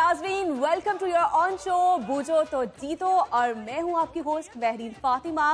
नाजरीन, welcome to your own show Boojho To जीतो। और मैं हूं आपकी होस्ट महरीन फातिमा,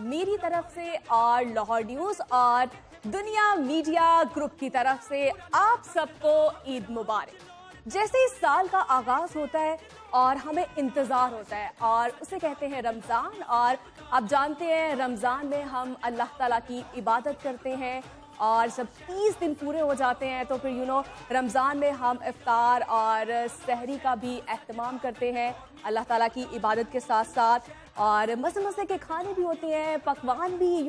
मेरी तरफ से और लाहौर न्यूज और दुनिया मीडिया ग्रुप की तरफ से आप सबको ईद मुबारक। जैसे इस साल का आगाज होता है और हमें इंतजार होता है और उसे कहते हैं रमजान। और आप जानते हैं रमजान में हम अल्लाह ताला की इबादत करते हैं और जब 30 दिन पूरे हो जाते हैं तो फिर रमज़ान में हम इफ्तार और सहरी का भी एहतमाम करते हैं अल्लाह ताला की इबादत के साथ साथ। और मज़े मज़े के खाने भी होते हैं, पकवान भी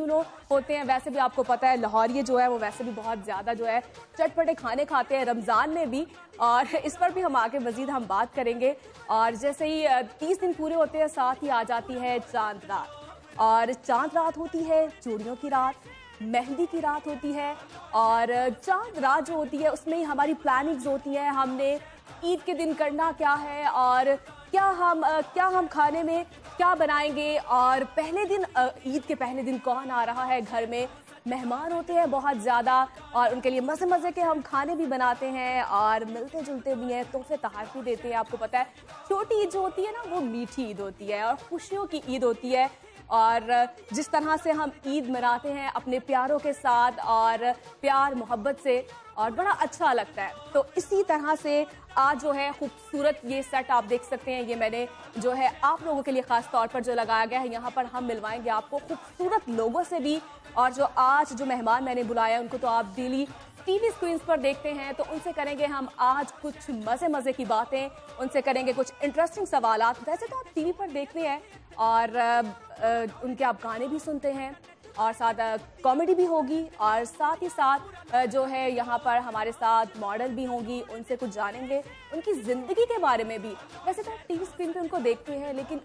होते हैं। वैसे भी आपको पता है लाहौरी जो है वो वैसे भी बहुत ज़्यादा जो है चटपटे खाने खाते हैं रमज़ान में भी, और इस पर भी हम आगे मज़ीद हम बात करेंगे। और जैसे ही 30 दिन पूरे होते हैं साथ ही आ जाती है चांद रात, और चांद रात होती है चूड़ियों की रात, मेहंदी की रात होती है। और चांद रात जो होती है उसमें हमारी प्लानिंग्स होती हैं, हमने ईद के दिन करना क्या है और क्या हम खाने में क्या बनाएंगे। और पहले दिन ईद के पहले दिन कौन आ रहा है, घर में मेहमान होते हैं बहुत ज़्यादा और उनके लिए मज़े मज़े के हम खाने भी बनाते हैं और मिलते जुलते भी हैं, तोहफे तोहफ़े भी देते हैं। आपको पता है छोटी ईद जो होती है ना वो मीठी ईद होती है और खुशियों की ईद होती है। और जिस तरह से हम ईद मनाते हैं अपने प्यारों के साथ और प्यार मोहब्बत से, और बड़ा अच्छा लगता है। तो इसी तरह से आज जो है खूबसूरत ये सेट आप देख सकते हैं, ये मैंने जो है आप लोगों के लिए ख़ास तौर पर जो लगाया गया है। यहाँ पर हम मिलवाएंगे आपको खूबसूरत लोगों से भी, और जो आज जो मेहमान मैंने बुलाया है उनको तो आप डेली टीवी स्क्रीन्स पर देखते हैं, तो उनसे करेंगे हम आज कुछ मज़े मज़े की बातें, उनसे करेंगे कुछ इंटरेस्टिंग सवालात। वैसे तो आप टीवी पर देखते हैं और उनके आप गाने भी सुनते हैं और साथ कॉमेडी भी होगी, और साथ ही साथ जो है यहाँ पर हमारे साथ मॉडल भी होंगी, उनसे कुछ जानेंगे उनकी ज़िंदगी के बारे में भी। वैसे तो टीवी स्क्रीन पे उनको देखते हैं, लेकिन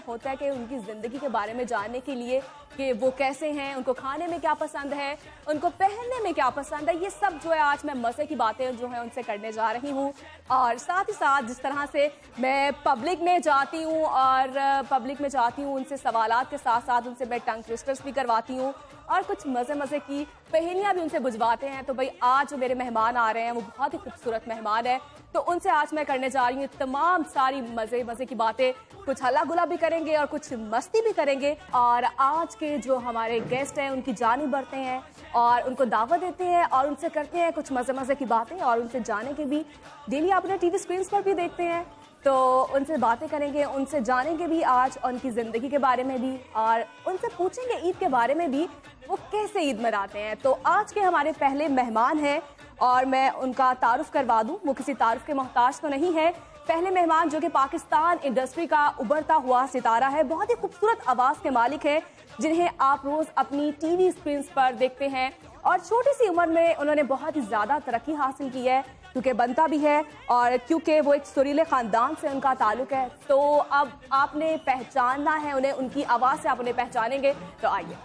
होता है कि उनकी ज़िंदगी के बारे में जानने के लिए कि वो कैसे हैं, उनको खाने में क्या पसंद है, उनको पहनने में क्या पसंद है, ये सब जो है आज मैं मज़े की बातें जो है उनसे करने जा रही हूँ। और साथ ही साथ जिस तरह से मैं पब्लिक में जाती हूँ उनसे सवालात के साथ साथ उनसे मैं टंग ट्विस्टर्स भी करवाती हूँ और कुछ मज़े मज़े की पहेलियाँ भी उनसे बुझवाते हैं। तो भाई आज जो मेरे मेहमान आ रहे हैं वो बहुत ही खूबसूरत मेहमान है, तो उनसे आज मैं करने जा रही हूँ तमाम सारी मज़े मज़े की बातें। कुछ हल्ला गुला भी करेंगे और कुछ मस्ती भी करेंगे। और आज के जो हमारे गेस्ट हैं उनकी जानिब बढ़ते हैं और उनको दावत देते हैं और उनसे करते हैं कुछ मज़े मज़े की बातें, और उनसे जाने के भी डेली आप अपने टीवी स्क्रीन पर भी देखते हैं, तो उनसे बातें करेंगे, उनसे जानेंगे भी आज उनकी ज़िंदगी के बारे में भी, और उनसे पूछेंगे ईद के बारे में भी वो कैसे ईद मनाते हैं। तो आज के हमारे पहले मेहमान हैं और मैं उनका तारुफ करवा दूं, वो किसी तारुफ के मोहताज तो नहीं है। पहले मेहमान जो कि पाकिस्तान इंडस्ट्री का उभरता हुआ सितारा है, बहुत ही खूबसूरत आवाज़ के मालिक हैं, जिन्हें आप रोज़ अपनी टीवी स्क्रीन पर देखते हैं। और छोटी सी उम्र में उन्होंने बहुत ही ज़्यादा तरक्की हासिल की है, क्योंकि बनता भी है और क्योंकि वो एक सुरीले ख़ानदान से उनका ताल्लुक़ है। तो अब आपने पहचानना है उन्हें, उनकी आवाज़ से आप उन्हें पहचानेंगे। तो आइए।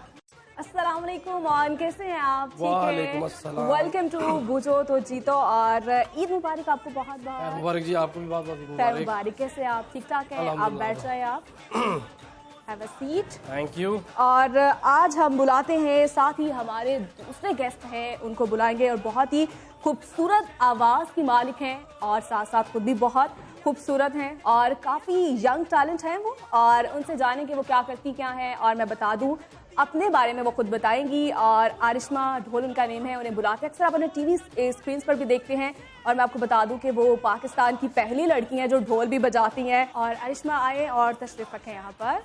अस्सलाम वालेकुम, और कैसे हैं आप? ठीक है, वेलकम टू बूझो तो जीतो, और ईद मुबारक आपको बहुत बहुत मुबारक जी। आपको भी बहुत बहुत मुबारक। कैसे हैं आप? ठीक ठाक हैं? आप बैठ जाए, आप have a seat. Thank you. और आज हम बुलाते हैं, साथ ही हमारे दूसरे गेस्ट हैं उनको बुलाएंगे, और बहुत ही खूबसूरत आवाज़ की मालिक हैं और साथ साथ खुद भी बहुत खूबसूरत हैं और काफ़ी यंग टैलेंट हैं वो, और उनसे जानेंगे वो क्या करती क्या हैं। और मैं बता दूं अपने बारे में वो खुद बताएंगी। और आरिशमा ढोल उनका नेम है, उन्हें बुलाते अक्सर आप उन्हें टीवी स्क्रीन पर भी देखते हैं। और मैं आपको बता दूं कि वो पाकिस्तान की पहली लड़की हैं जो ढोल भी बजाती हैं। और आरिशमा आए और तशरीफ रखें यहाँ पर।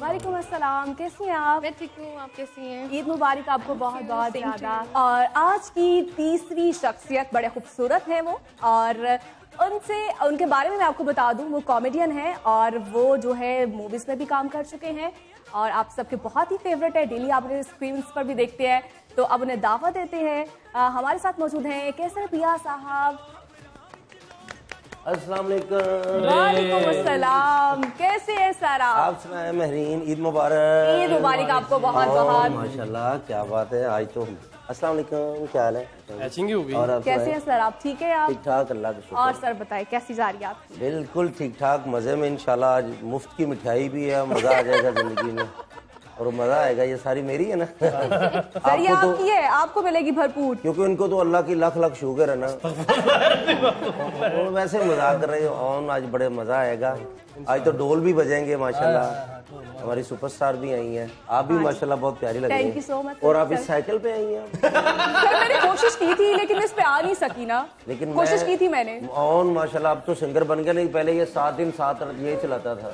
वालेकुम अस्सलाम, कैसी हैं आप? मैं ठीक हूँ, आप कैसी हैं? ईद मुबारक आपको बहुत बहुत ज़्यादा। और आज की तीसरी शख्सियत बड़े खूबसूरत हैं वो, और उनके बारे में मैं आपको बता दूं वो कॉमेडियन हैं और वो जो है मूवीज़ में भी काम कर चुके हैं और आप सबके बहुत ही फेवरेट है, डेली आप उन्हें स्क्रीन पर भी देखते हैं। तो अब उन्हें दावत देते हैं। हमारे साथ मौजूद हैं कैसर पिया साहब। अस्सलाम वालेकुम। वालेकुम अस्सलाम, कैसे हैं सर आप सुनाएं महरीन, ईद मुबारक। ईद मुबारक आपको बहुत बहुत। माशाल्लाह, क्या बात है आज तो। अस्सलाम वालेकुम, क्या हाल है? और आप कैसे हैं सर? आप ठीक है? आप ठीक ठाक, अल्लाह का शुक्र। और सर बताएं कैसी जा रही है आपकी? बिल्कुल ठीक ठाक, मज़े में इंशाल्लाह। आज मुफ्त की मिठाई भी है, मज़ा आ जाएगा ज़िंदगी में। और मजा आएगा, ये सारी मेरी है ना। सर ये आपको आपकी है, आपको मिलेगी भरपूर। क्योंकि उनको तो अल्लाह की लाख लाख शुक्र है ना। और वैसे मजाक कर रहे हो ऑन, आज बड़े मजा आएगा। आज तो ढोल भी बजेंगे माशाल्लाह, हमारी सुपरस्टार भी आई हैं। आप भी माशाल्लाह बहुत प्यारी लग रही थैंक यू हैं। So much. और आप इस साइकिल पे आई हैं। सर मैंने कोशिश की थी लेकिन इस पे आ नहीं सकी ना, लेकिन कोशिश की थी मैंने। ऑन माशाल्लाह अब तो सिंगर बन गया, नहीं पहले ये 7 दिन 7 रात ये चलाता था।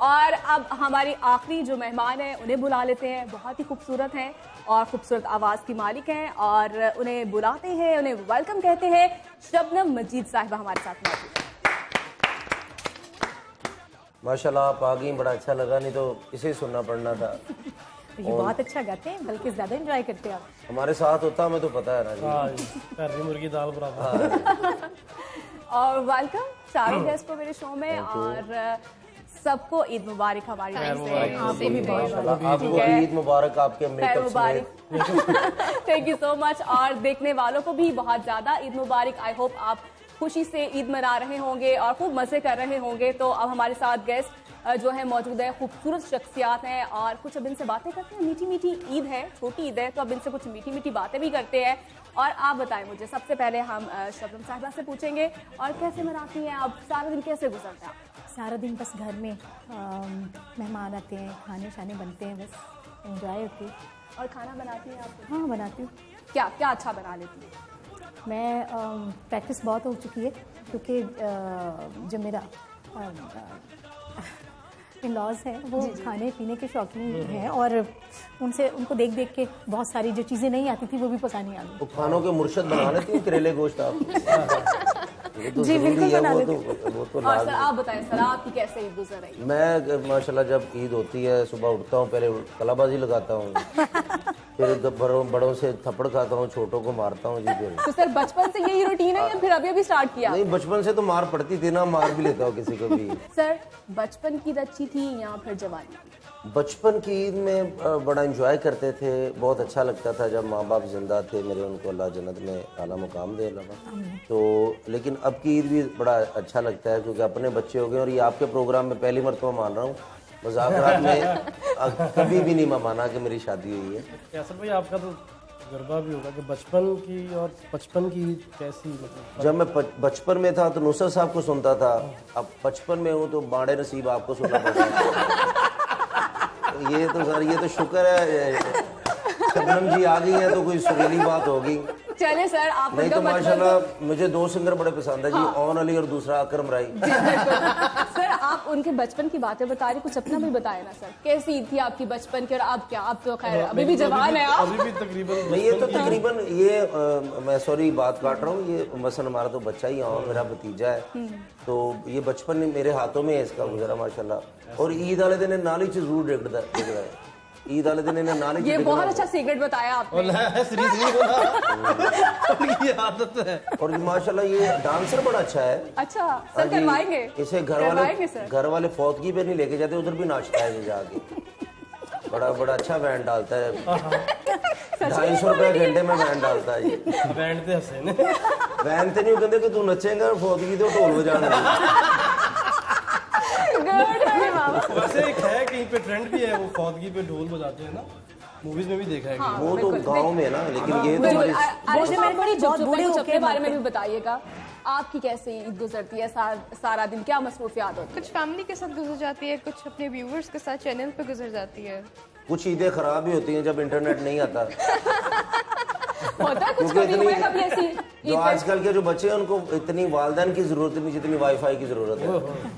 और अब हमारी आखिरी जो मेहमान हैं उन्हें बुला लेते हैं। बहुत ही खूबसूरत हैं और खूबसूरत आवाज़ की मालिक हैं और उन्हें बुलाते हैं, उन्हें वेलकम कहते हैं। शबनम मजीद साहिबा हमारे साथ मौजूद हैं। माशाल्लाह आप आ गई, बड़ा अच्छा लगा, नहीं तो इसे सुनना पड़ना था। तो ये बहुत अच्छा गाते हैं, बल्कि ज्यादा एंजॉय करते हैं आप। हमारे साथ होता हमें तो पता है ना जी। हाँ जी, घर की मुर्गी दाल बराबर। और वेलकम सारे गेस्ट को मेरे शो में, और सबको ईद मुबारक हमारी तरफ से। आपको भी बहुत आपको भी ईद मुबारक, आपके खैर makeup Mubarak. Thank you so much. और देखने वालों को भी बहुत ज़्यादा ईद मुबारक। आई होप आप खुशी से ईद मना रहे होंगे और खूब मज़े कर रहे होंगे। तो अब हमारे साथ गेस्ट जो है मौजूद है, खूबसूरत शख्सियात हैं और कुछ अब इनसे बातें करते हैं। मीठी मीठी ईद है, छोटी ईद है, तो अब इनसे कुछ मीठी मीठी बातें भी करते हैं। और आप बताएं मुझे, सबसे पहले हम शबनम साहिबा से पूछेंगे, और कैसे मनाती हैं आप, सारा दिन कैसे गुजरता है? सारा दिन बस घर में मेहमान आते हैं, खाने शाने बनते हैं, बस एंजॉय होती है। और खाना बनाती हैं आप? हाँ बनाती हूँ। क्या क्या अच्छा बना लेती हैं? मैं प्रैक्टिस बहुत हो चुकी है, क्योंकि जो मेरा इन लॉज हैं वो खाने पीने के शौकीन हैं, और उनको देख देख के बहुत सारी जो चीज़ें नहीं आती थी वो भी पकानी आ गई। वो खानों के मुर्शद बना लेती हैं, करेले गोश्त आप। तो जी, बिल्कुल जरूरी है, बना वो लेती तो और सर आप बताएं, सर आपकी कैसे ईद गुजर रही है? मैं माशाल्लाह जब ईद होती है सुबह उठता हूँ, पहले कलाबाजी लगाता हूँ, फिर बड़ों से थप्पड़ खाता हूँ, छोटों को मारता हूँ जी। फिर तो सर बचपन से यही रूटीन है या फिर अभी स्टार्ट किया? नहीं, बचपन से तो मार पड़ती थी ना, मार भी लेता हूँ किसी को भी। सर बचपन की अच्छी थी या फिर जवानी? बचपन की ईद में बड़ा एंजॉय करते थे, बहुत अच्छा लगता था जब माँ बाप जिंदा थे मेरे, उनको अल्लाह जन्नत में आला मुकाम दे अल्लाह। तो लेकिन अब की ईद भी बड़ा अच्छा लगता है, क्योंकि अपने बच्चे हो गए, और ये आपके प्रोग्राम में पहली मरतबा मान रहा हूँ, मज़ाकरात में कभी भी नहीं माना कि मेरी शादी हुई है। कैसर भाई आपका तो तजुर्बा भी होगा कि बचपन की और बचपन की ईद कैसी, मतलब जब मैं बचपन में था तो नुसरत साहब को सुनता था, अब बचपन में हूँ तो बाड़े नसीब आपको सुनना पड़ता है। ये तो सर, ये तो शुक्र है शबनम जी आ गई हैं तो कोई सुरीली बात होगी। चले सर आप नहीं तो माशाल्लाह मुझे 2 सिंगर बड़े पसंद है जी, ऑन अली और दूसरा अकरम राई। सर आप उनके बचपन की बातें बता रहे, कुछ अपना भी बताए ना सर, कैसी ईद थी आपकी बचपन की? और आप क्या, आप तो खैर अभी भी जवान है आप। अभी भी तकरीबन नहीं, ये तो तकरीबन ये मैं सॉरी बात काट रहा हूँ, ये मसलन हमारा तो बच्चा ही है, मेरा भतीजा है, तो ये बचपन मेरे हाथों में है इसका गुजरा माशाल्लाह। और ईद वाले दिन नाली च जरूर डिगदा है, ईद वाले दिन इन्हें नाली ये बहुत अच्छा सीक्रेट बताया आपने। उनकी आदत है। और माशाल्लाह ये डांसर बड़ा अच्छा है। अच्छा सर करवाएंगे? इसे घर वाले फौतगी पे नहीं लेके जाते, उधर भी नाचता है जाके, बड़ा अच्छा बैंड डालता है, 250 रुपए घंटे में बैंड डालता है ये। बैंड ते हसे ने बैंड ते नहीं कहते कि तू नचेगा फौतगी तो ढोल बजाना। वैसे एक है कहीं पे ट्रेंड भी है, वो फौतगी पे ढोल बजाते हैं ना, मूवीज में भी देखा है। वो तो गांव में ना, लेकिन ये तो बहुत बूढ़े अपने बारे में भी बताइएगा, आपकी कैसे ईद गुजरती है? सारा दिन क्या मसरूफियात होती है? कुछ फैमिली के साथ गुजर जाती है, कुछ अपने व्यूवर्स के साथ चैनल पे गुजर जाती है। कुछ ईदें खराब भी होती हैं जब इंटरनेट नहीं आता। होता है कुछ कभी हुआ है कभी ऐसी? जो आजकल के जो बच्चे हैं उनको इतनी वालिदैन की जरूरत नहीं जितनी वाईफाई की जरूरत है।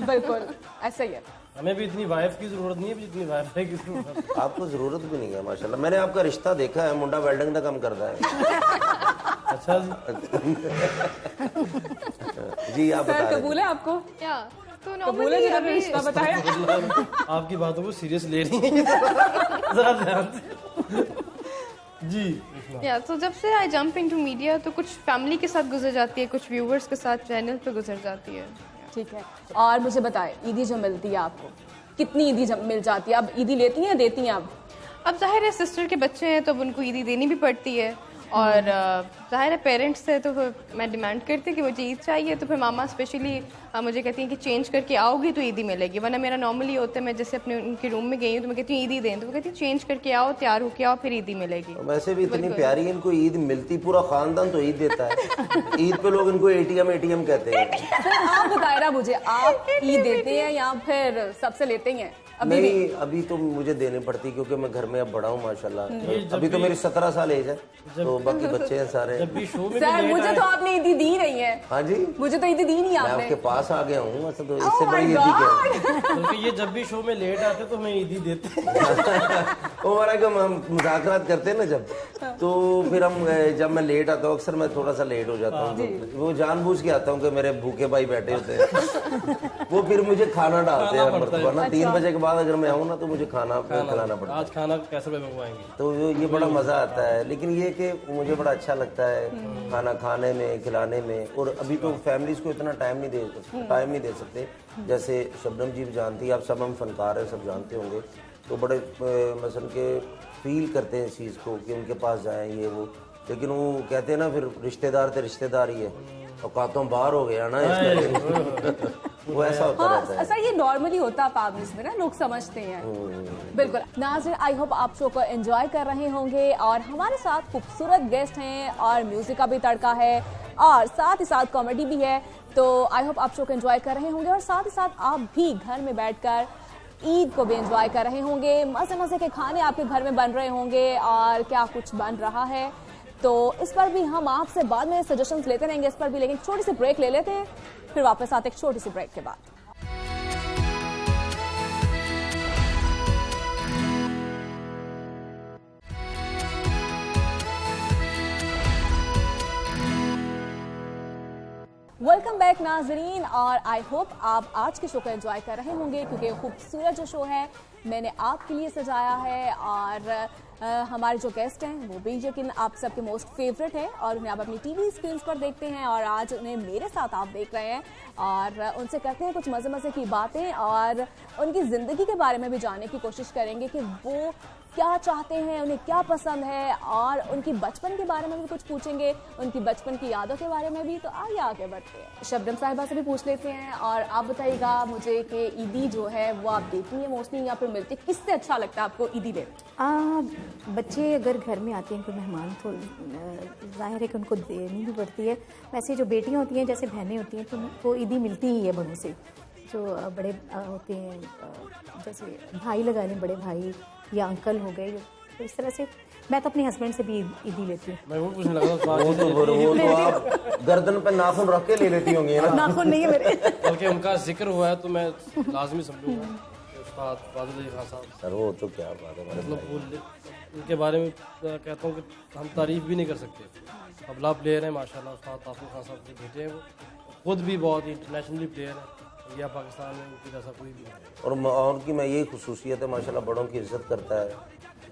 बिल्कुल ऐसा ही है। हमें भी इतनी वाइफ की जरूरत नहीं है जितनी वाईफाई की जरूरत है। आपको जरूरत भी नहीं है माशाल्लाह। मैंने आपका रिश्ता देखा है, मुंडा वेल्डिंग का काम करता है। अच्छा जी आप बता रहे कबूल है आपको? या तो कबूल है नॉर्मली जब आपने रिश्ता बताया? आपकी बातों को सीरियस ले रही है जरा ध्यान से। जी या तो जब से आई जंप इनटू मीडिया तो कुछ फैमिली के साथ गुजर जाती है, कुछ व्यूवर्स के साथ चैनल पे गुजर जाती है। ठीक है, और मुझे बताएं ईदी जो मिलती है आपको, कितनी ईदी मिल जाती है? अब ईदी लेती हैं, देती हैं आप? अब जाहिर है सिस्टर के बच्चे हैं तो अब उनको ईदी देनी भी पड़ती है, और जाहिर है पेरेंट्स से तो फिर मैं डिमांड करती कि मुझे ईद चाहिए, तो फिर मामा स्पेशली मुझे कहती हैं कि चेंज करके आओगी तो ईदी मिलेगी, वरना मेरा नॉर्मली होता है मैं जैसे अपने उनके रूम में गई हूँ तो मैं कहती हूँ ईदी दें, तो वो कहती है चेंज करके आओ, तैयार होके आओ, फिर ईदी मिलेगी। वैसे भी इतनी प्यारी इनको ईद मिलती, पूरा खानदान तो ईद देता है। ईद पे लोग इनको एटीएम कहते हैं। सर आप बताए ना मुझे, आप ईद देते हैं या फिर सबसे लेते हैं? नहीं, अभी तो मुझे देने पड़ती क्योंकि मैं घर में अब बड़ा हूँ माशाल्लाह। अभी तो मेरी 17 साल एज है, तो बाकी बच्चे हैं सारे। सर मुझे तो आपने ईदी दी नहीं है। हाँ जी, मुझे तो ईदी दी नहीं मैं आपने। आपके पास आ गया हूँ, वैसे तो इससे बड़ी ईदी क्या है। क्योंकि ये जब भी शो में लेट आते तो हमें ईदी देते। वो हमारा कम हम मुज़ाकरात करते हैं ना जब, तो फिर हम जब मैं लेट आता हूँ, अक्सर मैं थोड़ा सा लेट हो जाता हूँ, तो वो जानबूझ के आता हूँ कि मेरे भूखे भाई बैठे होते हैं। वो फिर मुझे खाना डालते हैं मरतबा ना, 3 बजे के बाद अगर मैं आऊँ ना तो मुझे खाना खिलाना पड़ता है। आज खाना कैसे मंगवाएंगे? तो ये बड़ा मजा आता है, लेकिन ये कि मुझे बड़ा अच्छा लगता है खाना खाने में, खिलाने में। और अभी तो फैमिलीज को इतना टाइम नहीं दे सकते, जैसे शबनम जी भी जानती है, आप सब हम फनकार हैं, सब जानते होंगे, तो बड़े मसलन के फील करते हैं इस चीज़ को कि उनके पास जाएं ये वो, लेकिन वो कहते हैं ना फिर रिश्तेदार तो रिश्तेदार ही है, औकातों बाहर हो गया ना इसका। वो ऐसा होता रहता है। सर ये नॉर्मली होता है फैमिलीज में ना, लोग समझते हैं। बिल्कुल नाज़रीन, आई होप आप शो को एंजॉय कर रहे होंगे और हमारे साथ खूबसूरत गेस्ट हैं और म्यूजिक का भी तड़का है और साथ ही साथ कॉमेडी भी है, तो आई होप आप शो को एंजॉय कर रहे होंगे और साथ ही साथ आप भी घर में बैठकर ईद को भी एंजॉय कर रहे होंगे। मज़े मज़े के खाने आपके घर में बन रहे होंगे और क्या कुछ बन रहा है, तो इस पर भी हम आपसे बाद में सजेशंस लेते रहेंगे इस पर भी, लेकिन छोटी सी ब्रेक ले लेते हैं, फिर वापस आते एक छोटी सी ब्रेक के बाद। वेलकम बैक नाजरीन, और आई होप आप आज के शो को एंजॉय कर रहे होंगे क्योंकि खूबसूरत जो शो है मैंने आपके लिए सजाया है और हमारे जो गेस्ट हैं वो भी यकीन आप सबके मोस्ट फेवरेट है और उन्हें आप अपनी टीवी स्क्रीन पर देखते हैं और आज उन्हें मेरे साथ आप देख रहे हैं और उनसे करते हैं कुछ मज़े मज़े की बातें और उनकी ज़िंदगी के बारे में भी जानने की कोशिश करेंगे कि वो क्या चाहते हैं, उन्हें क्या पसंद है और उनकी बचपन के बारे में भी कुछ पूछेंगे, उनकी बचपन की यादों के बारे में भी। तो आइए आगे बढ़ते हैं, शबनम साहिबा से भी पूछ लेते हैं और आप बताइएगा मुझे कि ईदी जो है वो आप देती हैं मोस्टली या फिर मिलती, किससे अच्छा लगता है आपको ईदी देना? बच्चे अगर घर में आते हैं कोई मेहमान तो जाहिर है कि उनको देनी भी पड़ती है। वैसे जो बेटियाँ होती हैं जैसे बहनें होती हैं तो उनको ईदी मिलती ही है बड़ों से, जो बड़े होते हैं जैसे भाई लगा लें, बड़े भाई या अंकल हो गए, तो इस तरह से मैं तो अपने हस्बैंड से भी ईदी लेती हूँ। मैं वो पूछने लगा वो तो आप गर्दन पे नाखून रख के ले लेती होंगी ना? नाखून नहीं है मेरे। बल्कि उनका जिक्र हुआ है तो मैं लाजमी समझूंगा उस्ताद फाजिल अली खान साहब। सर वो तो क्या बात है, मतलब उनके बारे में कहता हूँ कि हम तारीफ भी नहीं कर सकते। तबला प्लेयर हैं माशाल्लाह, उस्ताद ताफुल खान साहब के बेटे हैं, वो खुद भी बहुत इंटरनेशनली प्लेयर हैं, इंडिया पाकिस्तान में उनकी जैसा कोई भी नहीं। और उनकी मैं यही खुसूसियत है माशाल्लाह, बड़ों की इज्जत करता है,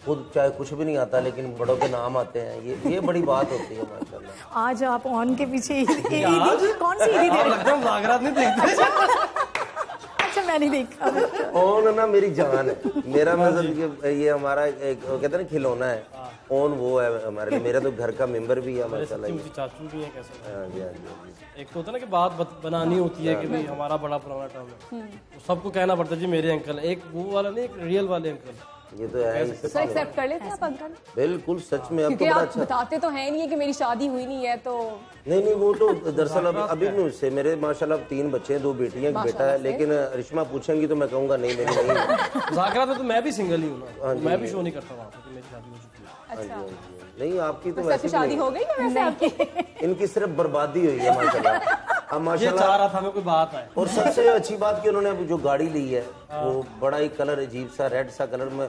खुद चाहे कुछ भी नहीं आता लेकिन बड़ों के नाम आते हैं, ये बड़ी बात होती है माशाल्लाह। आज आप ऑन के पीछे ईदी कौन सी ईदी दे रहे हैं? जागरात नहीं देखते। अच्छा मैं नहीं देखा। ओन ना मेरी जान है, मेरा मतलब ये हमारा एक कहते हैं ना खिलौना है, ओन वो है हमारे लिए, मेरा तो घर का मेंबर भी है माशाल्लाह। मुझे चाचू भी हैं कैसे। हाँ जी, हाँ जी। एक तो होता है ना कि बात बनानी होती है कि भाई हमारा बड़ा पुराना टर्म है, तो सबको कहना पड़ता है जी मेरे अंकल, एक वो वाला नहीं, एक रियल वाले अंकल। ये तो है ही, सर एक्सेप्ट कर लेते हैं आप अंकल? बिल्कुल सच में। अब क्योंकि तो बड़ा आप अच्छा, बताते तो है नहीं है कि मेरी शादी हुई नहीं है, तो नहीं वो तो दरअसल अभी मुझसे मेरे माशाल्लाह 3 बच्चे हैं, 2 बेटियां, एक बेटा है, लेकिन रिश्मा पूछेंगी तो मैं कहूँगा नहीं मेरी नहीं है। जागरात में तो मैं भी सिंगल ही हूँ ना, मैं भी शो नहीं करता वहाँ पे, मेरी शादी हो चुकी है। अच्छा नहीं आपकी तो सर वैसे की शादी हो गई है वैसे आपकी? इनकी सिर्फ बर्बादी हुई है माशाल्लाह। अब ये माशाल्लाह चाह रहा था मैं कोई बात आए। और सबसे अच्छी बात कि उन्होंने जो गाड़ी ली है वो बड़ा ही कलर अजीब सा रेड सा कलर में,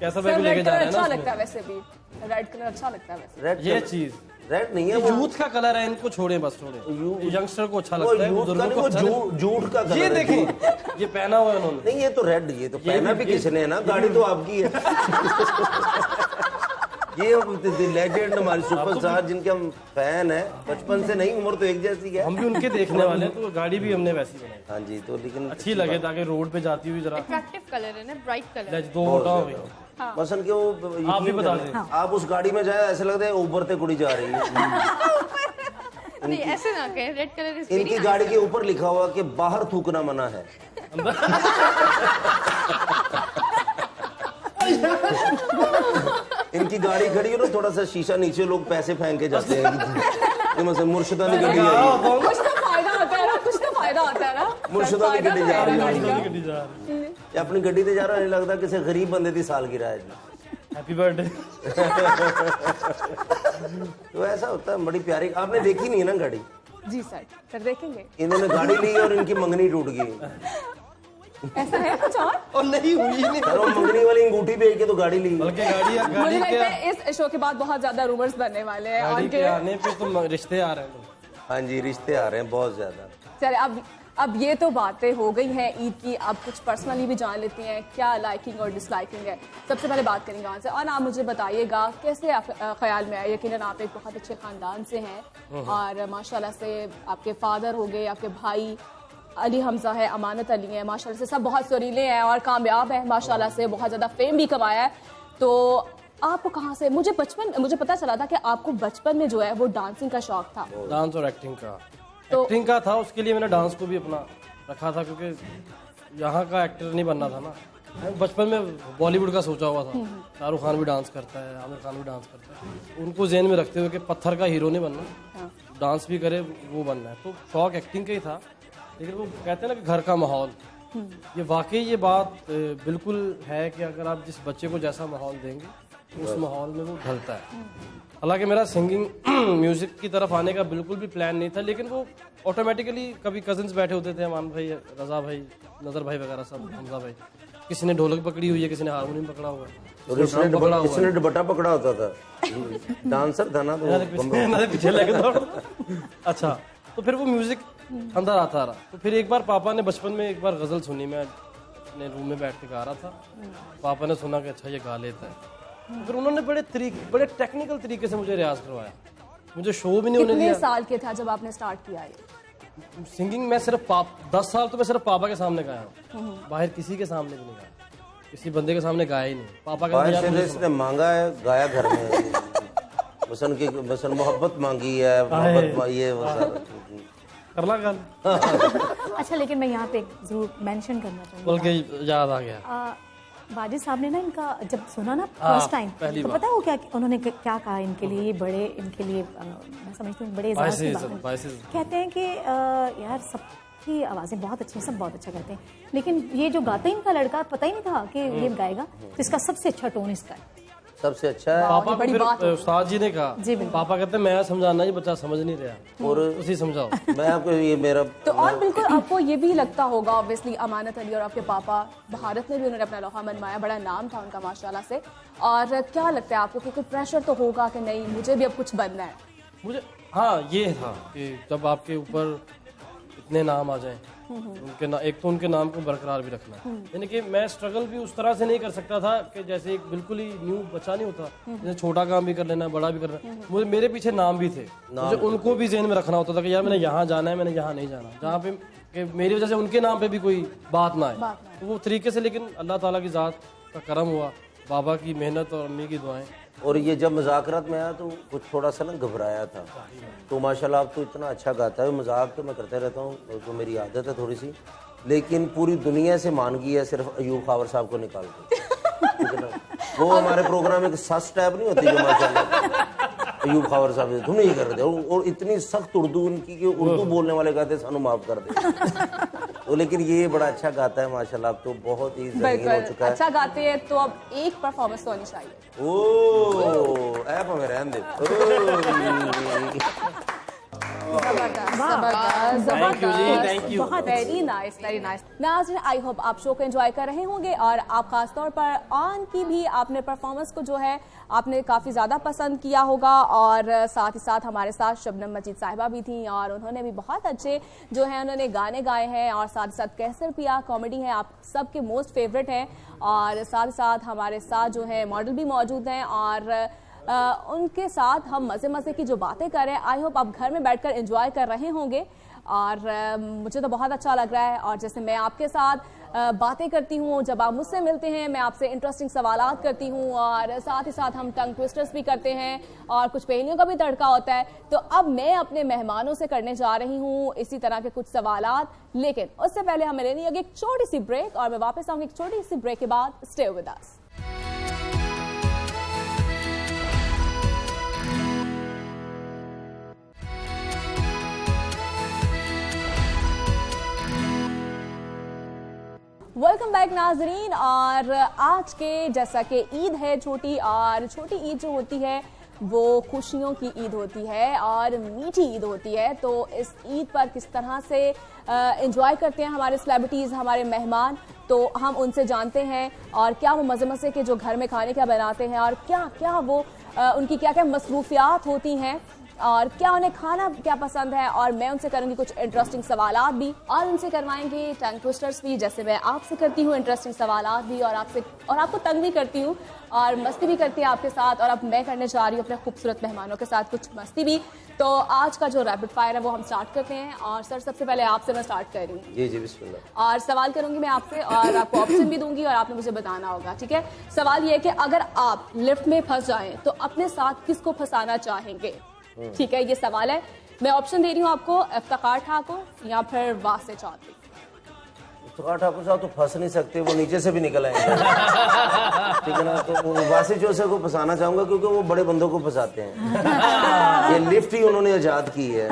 कैसा सर बैग लेके रेड जा कलर रहे हैं अच्छा ना लगता है वैसे भी, रेड कलर अच्छा लगता है वैसे। रेड ये चीज रेड नहीं है, ये वो यूथ का कलर है, इनको छोड़े बस, छोड़े यंगस्टर को अच्छा वो लगता है, यूथ का बुजुर्गों नहीं, को वो अच्छा लगता जूट का है। कलर ये है, देखें ये पहना हुआ है उन्होंने। नहीं ये तो रेड, ये तो पहना भी किसने है ना, गाड़ी तो आपकी है। ये लेजेंड हमारे सुपरस्टार जिनके हम फैन हैं बचपन से, नहीं उम्र तो एक जैसी है। हम भी उनके देखने वाले हैं, तो गाड़ी भी हमने वैसी बनाई। हाँ जी, तो लेकिन अच्छी लगे ताकि रोड पे जाती हुई जरा अट्रैक्टिव कलर है ना, ब्राइट कलर। दो मोटा हो गई। पसंद के वो आप भी बता दें। आप उस गाड़ी में जाए ऐसे लगता है ऊपर से कुड़ी जा रही है। नहीं ऐसे ना कहें, रेड कलर इज वेरी इनकी गाड़ी के ऊपर लिखा हुआ कि बाहर थूकना मना है। इनकी गाड़ी खड़ी हो ना, थोड़ा सा शीशा नीचे, लोग पैसे फेंक के जाते हैं कि मतलब मुर्शिदा की गड्डी आई है। कुछ तो फायदा होता है ना, कुछ तो फायदा होता है ना। मुर्शिदा की गड्डी जा रही है, है। या अपनी गड्डी से जा रहा है, नहीं लगता किसी गरीब बंदे की सालगिरह है जी। Happy birthday. तो ऐसा होता है, बड़ी प्यारी। आपने देखी नहीं है ना गाड़ी? जी सर, फिर देखेंगे। इन्होंने गाड़ी ली और इनकी मंगनी टूट गई। ऐसा है कुछ और नहीं हुई नहीं, और मंगनी वाली अंगूठी बेच के तो गाड़ी ली। बल्कि मुझे गाड़ी लगता है इस शो के बाद बहुत ज्यादा रूमर्स बनने वाले हैं और के आने पे तो रिश्ते आ रहे हैं। हाँ जी, रिश्ते आ रहे हैं बहुत ज्यादा। चलिए अब ये तो बातें हो गई हैं ईद की, अब कुछ पर्सनली भी जान लेते हैं क्या लाइकिंग और डिसलाइकिंग है। सबसे पहले बात करेंगे वहाँ से, और आप मुझे बताइएगा कैसे ख्याल में आया। यकीनन आप एक बहुत अच्छे खानदान से हैं और माशाल्लाह से आपके फादर हो गए, आपके भाई अली हमजा है, अमानत अली है, माशाल्लाह से सब बहुत सुरीले हैं और कामयाब है माशाल्लाह से, बहुत ज़्यादा फेम भी कमाया है। तो आपको कहाँ से, मुझे पता चला था कि आपको बचपन में जो है वो डांसिंग का शौक था। डांस और एक्टिंग का एक्टिंग का था, उसके लिए मैंने डांस को भी अपना रखा था, क्योंकि यहाँ का एक्टर नहीं बनना था ना। मैं बचपन में बॉलीवुड का सोचा हुआ था, शाहरुख खान भी डांस करता है, आमिर खान भी डांस करता है, उनको जेहन में रखते हुए कि पत्थर का हीरो नहीं बनना, डांस भी करे वो बनना है। तो शौक एक्टिंग का ही था, लेकिन वो कहते हैं ना कि घर का माहौल, ये वाकई ये बात बिल्कुल है कि अगर आप जिस बच्चे को जैसा माहौल देंगे उस माहौल में वो ढलता है। हालांकि मेरा सिंगिंग म्यूजिक की तरफ आने का बिल्कुल भी प्लान नहीं था, लेकिन वो ऑटोमेटिकली कभी कजिन्स बैठे होते थे, अमान भाई, रजा भाई, नजर भाई वगैरह सब, हमजा भाई, किसी ने ढोलक पकड़ी हुई है, किसी ने हारमोनियम पकड़ा हुआ है, इसने दुपट्टा पकड़ा होता था, डांसर था ना, तो पीछे लगे दौड़। अच्छा, तो फिर वो म्यूजिक अंदर आता रहा। तो फिर एक बार पापा ने बचपन में एक बार गजल सुनी, मैं अपने रूम में बैठ के गा रहा था, पापा ने सुना कि अच्छा ये गा लेता है। फिर उन्होंने बड़े टेक्निकल तरीके से मुझे रियाज करवाया, मुझे शो भी नहीं होने दिया। कितने साल के था जब आपने स्टार्ट किया ये सिंगिंग? मैं सिर्फ 10 साल तो मैं सिर्फ पापा के सामने गाया हूँ, बाहर किसी के सामने भी नहीं गाया, किसी बंदे के सामने गाया ही नहीं। पापा का इसने मांगा है, गाया घर में, बसन मोहब्बत मांगी है, मोहब्बत ये वो सब करला गाल। अच्छा, लेकिन मैं यहाँ पे जरूर मेंशन करना चाहूँगी, बल्कि याद आ गया, वाजिद साहब ने ना इनका जब सुना ना फर्स्ट टाइम, तो पता है वो क्या उन्होंने क्या कहा इनके लिए, ये बड़े इनके लिए मैं समझती हूँ बड़े एजाज़ की बात है। कहते हैं कि यार सबकी आवाज़ें बहुत अच्छी हैं, सब बहुत अच्छा कहते हैं, लेकिन ये जो गाता है इनका लड़का, पता ही नहीं था कि ये गाएगा, तो इसका सबसे अच्छा टोन इसका है, सबसे अच्छा है। पापा को फिर उस्ताद जी ने कहा, पापा कहते हैं मैं समझाना, ये बच्चा समझ नहीं रहा और उसी समझाओ। मैं आपको ये मेरा तो और बिल्कुल आपको ये भी लगता होगा ऑब्वियसली, अमानत अली और आपके पापा भारत में भी उन्होंने अपना लोहा मनवाया, बड़ा नाम था उनका माशाल्लाह से, और क्या लगता है आपको कि कोई प्रेशर तो होगा कि नहीं मुझे भी अब कुछ बनना है? मुझे हाँ ये था कि जब आपके ऊपर इतने नाम आ जाएं, उनके एक तो उनके नाम को बरकरार भी रखना, यानी कि मैं स्ट्रगल भी उस तरह से नहीं कर सकता था कि जैसे एक बिल्कुल ही न्यू बच्चा नहीं होता, जैसे छोटा काम भी कर लेना, बड़ा भी करना, मुझे मेरे पीछे नाम भी थे, मुझे उनको भी ज़हन में रखना होता था कि यार मैंने यहाँ जाना है, मैंने यहाँ नहीं जाना, जहाँ पे कि मेरी वजह से उनके नाम पे भी कोई बात ना आए, तो वो तरीके से। लेकिन अल्लाह ताला की ज़ात का करम हुआ, बाबा की मेहनत और अम्मी की दुआएं। और ये जब मजाकरात में आया तो कुछ थोड़ा सा ना घबराया था, तो माशाल्लाह आप तो इतना अच्छा गाता है, मजाक तो मैं करते रहता हूँ, तो मेरी आदत है थोड़ी सी, लेकिन पूरी दुनिया से मान गई है सिर्फ अयूब खावर साहब को निकाल के। वो हमारे प्रोग्राम में सस टाइप नहीं होती जो माशाल्लाह अयूब खावर साहब तुम नहीं कर रहे, और इतनी सख्त उर्दू उनकी कि उर्दू बोलने वाले कहते सानू माफ कर दे। तो लेकिन ये बड़ा अच्छा गाता है माशाल्लाह, अब तो बहुत ही ज़हीन हो चुका है। अच्छा गाते हैं तो अब एक परफॉर्मेंस तो होनी चाहिए। ओह ऐप में रहने दे। बहुत वेरी नाइस, वेरी नाइस। नाज़रीन, आई होप आप शो को एंजॉय कर रहे होंगे और आप खास तौर पर आन की भी आपने परफॉर्मेंस को जो है आपने काफ़ी ज़्यादा पसंद किया होगा, और साथ ही साथ हमारे साथ शबनम मजीद साहिबा भी थी और उन्होंने भी बहुत अच्छे जो है उन्होंने गाने गाए हैं, और साथ ही साथ कैसर पिया कॉमेडी है आप सबके मोस्ट फेवरेट हैं, और साथ ही साथ हमारे साथ जो है मॉडल भी मौजूद हैं, और उनके साथ हम मज़े मज़े की जो बातें कर रहे हैं। आई होप आप घर में बैठकर एंजॉय कर रहे होंगे और मुझे तो बहुत अच्छा लग रहा है। और जैसे मैं आपके साथ बातें करती हूँ, जब आप मुझसे मिलते हैं मैं आपसे इंटरेस्टिंग सवालात करती हूँ और साथ ही साथ हम टंग ट्विस्टर्स भी करते हैं और कुछ पहेलियों का भी तड़का होता है। तो अब मैं अपने मेहमानों से करने जा रही हूँ इसी तरह के कुछ सवालात, लेकिन उससे पहले हमें लेनी होगी एक छोटी सी ब्रेक और मैं वापस आऊँगी एक छोटी सी ब्रेक के बाद। Stay with us. Welcome back नाजरीन। और आज के जैसा कि ईद है छोटी, और छोटी ईद जो होती है वो खुशियों की ईद होती है और मीठी ईद होती है। तो इस ईद पर किस तरह से एंजॉय करते हैं हमारे सेलिब्रिटीज़, हमारे मेहमान, तो हम उनसे जानते हैं और क्या वो मज़े मज़े के जो घर में खाने क्या बनाते हैं और क्या क्या वो उनकी क्या क्या मसरूफियात होती हैं और क्या उन्हें खाना क्या पसंद है। और मैं उनसे करूंगी कुछ इंटरेस्टिंग सवालात भी और उनसे करवाएंगे टंग ट्विस्टर्स भी, जैसे मैं आपसे करती हूँ इंटरेस्टिंग सवालात भी और आपको तंग भी करती हूँ और मस्ती भी करती है आपके साथ। और अब मैं करने जा रही हूँ अपने खूबसूरत मेहमानों के साथ कुछ मस्ती भी। तो आज का जो रैपिड फायर है वो हम स्टार्ट करते हैं और सर सबसे पहले आपसे मैं स्टार्ट कर रही हूँ। जी जी बिस्मिल्लाह। और सवाल करूंगी मैं आपसे और आपको ऑप्शन भी दूंगी और आपने मुझे बताना होगा, ठीक है। सवाल ये है कि अगर आप लिफ्ट में फंस जाएं तो अपने साथ किसको फंसाना चाहेंगे, ठीक है। ये सवाल है। मैं ऑप्शन दे रही हूँ आपको, इफ्तिखार ठाकुर या फिर वासे चौधरी। इफ्तिखार ठाकुर साहब तो फंस नहीं सकते, वो नीचे से भी निकल आएंगे ठीक है ना। तो वासी चौधरी को फंसाना चाहूंगा क्योंकि वो बड़े बंदों को फंसाते हैं। ये लिफ्ट ही उन्होंने आजाद की है,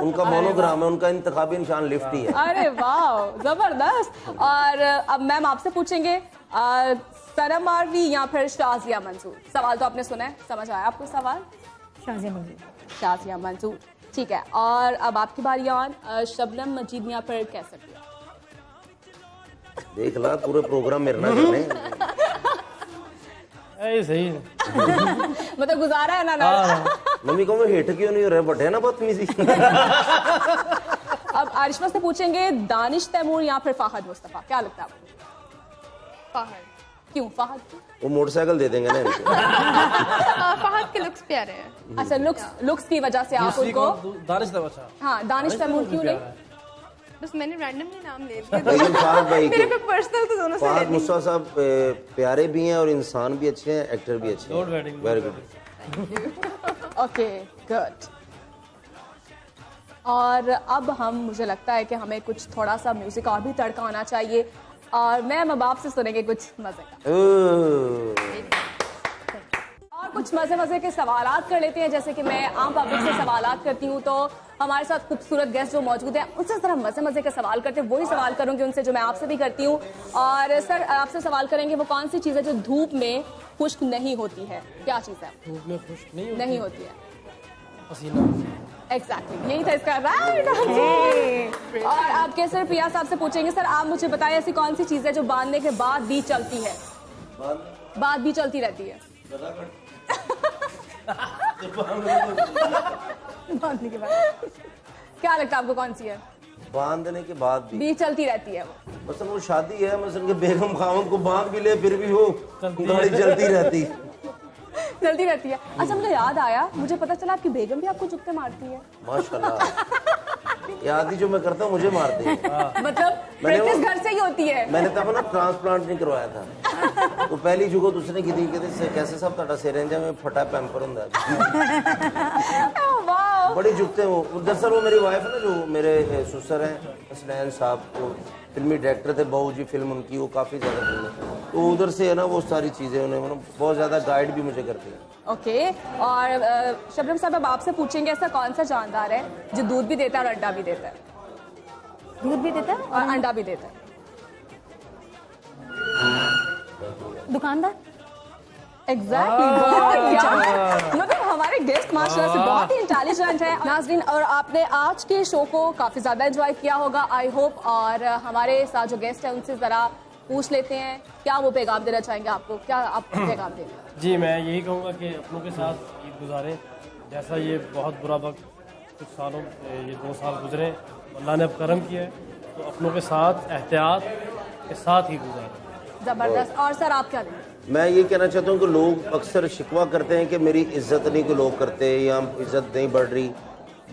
उनका मोनोग्राम है, उनका इंतखाबी निशान लिफ्ट ही है। अरे वाह, जबरदस्त। और अब मैम आपसे पूछेंगे सनम आरवी या फिर शाजिया मंसूर। सवाल तो आपने सुना है, समझ आया आपको सवाल? शाजिया मंजूर। शाजिया मंसूर, ठीक है। और अब आपकी बारी ऑन, शबनम मजीद या फिर कह सकते हैं। देख ला पूरे प्रोग्राम मेरे ना करने ऐ सही है। मतलब गुजारा है ना। मम्मी को हेट क्यों नहीं हो रहे, बटे ना बदतमीजी। अब आरिशमा से पूछेंगे दानिश तैमूर या फिर फाहद मुस्तफा, क्या लगता है आपको? फहद। क्यों फाहद? वो मोटरसाइकिल दे देंगे ना इनको। फहद के लुक्स प्यारे हैं। अच्छा, लुक्स की वजह से आप उनको दानिश तैमूर। हाँ, दानिश तैमूर क्यों नहीं? बस मैंने रैंडमली नाम ले लिया। लेकिन फहद भाई मेरे को पर्सनल तो दोनों से फहद मुस्तफा साहब प्यारे भी हैं और इंसान भी अच्छे हैं, एक्टर भी अच्छे हैं। Very good. Okay, good. और अब मुझे लगता है कि हमें कुछ थोड़ा सा म्यूजिक और भी तड़का होना चाहिए और मैम अब आपसे सुनेंगे कुछ मजे का और कुछ मजे के सवालात कर लेते हैं। जैसे कि मैं आम पब्लिक से सवालात करती हूँ तो हमारे साथ खूबसूरत गेस्ट जो मौजूद हैं उनसे जरा मजे के सवाल करते हैं, वही सवाल करूंगी उनसे जो मैं आपसे भी करती हूँ। और सर आपसे सवाल करेंगे वो कौन सी चीज़ है जो धूप में खुश्क नहीं होती है? क्या चीज़ है धूप में खुश्क नहीं होती है? पसीना। एग्जैक्टली, यही था इसका राइट आंसर। और आप केसर पिया साहब से पूछेंगे, सर आप मुझे बताएं ऐसी कौन सी चीज़ है जो बांधने के बाद भी चलती है? बाद भी चलती रहती है। बांधने के बाद क्या लगता है आपको कौन सी है? बांधने के बाद भी चलती रहती है वो। मसलन वो शादी है, मसलन के बेगम खामन को बांध भी ले फिर भी वो गाड़ी चलती रहती चलती रहती है। अच्छा, मुझे याद आया, मुझे पता चला आपकी बेगम भी आपको जुत्ते मारती है। माशाल्लाह। ये आदि जो मैं करता हूँ मुझे मारती है। मतलब प्रैक्टिस घर से ही होती है। मैंने तब ना ट्रांसप्लांट नहीं करवाया था तो पहली जुगत उसने की थी, कहते कैसे साहब ਤੁਹਾਡਾ सिरेंज में फटा पैम्पर ਹੁੰਦਾ बड़ी जुगते वो। दरअसल वो मेरी वाइफ है ना, जो मेरे ससुर हैं हसनैन साहब, वो फिल्मी डायरेक्टर थे, बहू जी फिल्म उनकी, वो काफ़ी ज़्यादा फिल्म, तो उधर से है ना वो सारी चीज़ें उन्हें बहुत ज़्यादा गाइड भी मुझे करती हैं। ओके। और शबनम साहब अब आपसे पूछेंगे ऐसा कौन सा जानदार है जो दूध भी देता है और अंडा भी देता है? दूध भी देता है और अंडा भी देता है। दुकानदार। एग्जैक्टली, मतलब हमारे गेस्ट माशाल्लाह से बहुत ही इंटेलिजेंट है नाज़रीन। और आपने आज के शो को काफ़ी ज़्यादा एंजॉय किया होगा आई होप। और हमारे साथ जो गेस्ट है उनसे ज़रा पूछ लेते हैं क्या वो पैगाम देना चाहेंगे आपको, क्या आप पैगाम देंगे? जी मैं यही कहूँगा कि अपनों के साथ ईद गुजारें। जैसा ये बहुत बुरा वक्त कुछ सालों ये 2 साल गुजरे, अल्लाह ने अब करम किया है, तो अपनों के साथ एहतियात के साथ ही गुजारें। ज़बरदस्त। और सर आप क्या देंगे? मैं ये कहना चाहता हूँ कि लोग अक्सर शिकवा करते हैं कि मेरी इज्जत नहीं को लोग करते या इज्जत नहीं बढ़ रही।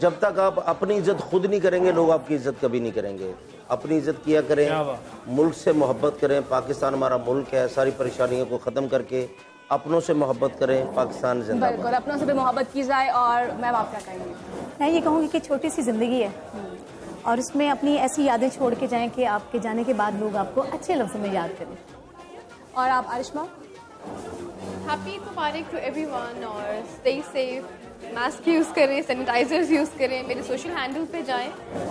जब तक आप अपनी इज्जत खुद नहीं करेंगे लोग आपकी इज्जत कभी नहीं करेंगे। अपनी इज्जत किया करें, मुल्क से मोहब्बत करें। पाकिस्तान हमारा मुल्क है, सारी परेशानियों को ख़त्म करके अपनों से मोहब्बत करें। पाकिस्तान जिंदाबाद। बिल्कुल, अपनों से भी मोहब्बत की जाए। और मैम आप क्या कहेंगी? मैं ये कहूँगी कि छोटी सी ज़िंदगी है और उसमें अपनी ऐसी यादें छोड़ के जाएं कि आपके जाने के बाद लोग आपको अच्छे लफ्ज़ों में याद करें। और आप Arishma? Happy Eid Mubarak to everyone और स्टे सेफ, मास्क यूज़ करें, सैनिटाइजर्स यूज़ करें। मेरे सोशल हैंडल पे जाएं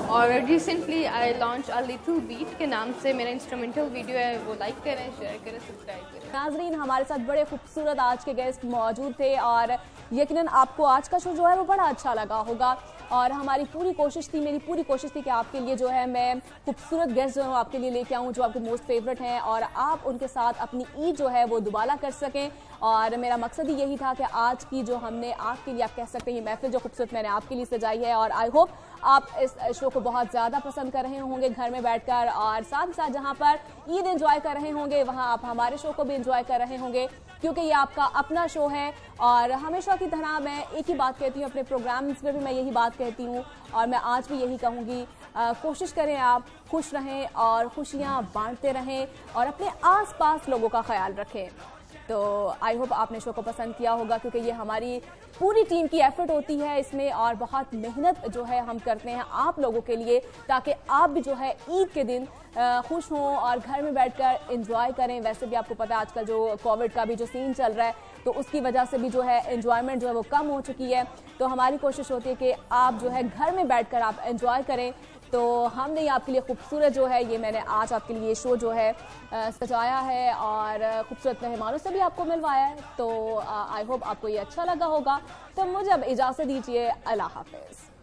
और recently I launch a little bit के नाम से मेरा इंस्ट्रूमेंटल वीडियो है, वो लाइक करें, शेयर करें, सब्सक्राइब करें। नाजरीन, हमारे साथ बड़े खूबसूरत आज के गेस्ट मौजूद थे और यकीनन आपको आज का शो जो है वो बड़ा अच्छा लगा होगा। और हमारी पूरी कोशिश थी, मेरी पूरी कोशिश थी कि आपके लिए जो है मैं खूबसूरत गेस्ट जो है आपके लिए लेके आऊँ जो आपके मोस्ट फेवरेट हैं और आप उनके साथ अपनी ईद जो है वो दुबाला कर सकें। और मेरा मकसद ही यही था कि आज की जो हमने आपके लिए, आप कह सकते हैं, ये महफिल जो खूबसूरत मैंने आपके लिए सजाई है और आई होप आप इस शो को बहुत ज़्यादा पसंद कर रहे होंगे घर में बैठकर। और साथ ही साथ जहाँ पर ईद एंजॉय कर रहे होंगे वहाँ आप हमारे शो को भी एंजॉय कर रहे होंगे क्योंकि ये आपका अपना शो है। और हमेशा की तरह मैं एक ही बात कहती हूँ, अपने प्रोग्राम्स में भी मैं यही बात कहती हूँ और मैं आज भी यही कहूँगी, कोशिश करें आप खुश रहें और खुशियाँ बांटते रहें और अपने आसपास लोगों का ख्याल रखें। तो आई होप आपने शो को पसंद किया होगा क्योंकि ये हमारी पूरी टीम की एफर्ट होती है इसमें और बहुत मेहनत जो है हम करते हैं आप लोगों के लिए ताकि आप भी जो है ईद के दिन खुश हों और घर में बैठकर एंजॉय करें। वैसे भी आपको पता है आजकल जो कोविड का भी जो सीन चल रहा है तो उसकी वजह से भी जो है एंजॉयमेंट जो है वो कम हो चुकी है। तो हमारी कोशिश होती है कि आप जो है घर में बैठकर आप एंजॉय करें। तो हमने ये आपके लिए खूबसूरत जो है ये मैंने आज आपके लिए शो जो है सजाया है और खूबसूरत मेहमानों से भी आपको मिलवाया है। तो आई होप आपको ये अच्छा लगा होगा। तो मुझे अब इजाज़त दीजिए, अल्लाह हाफिज़।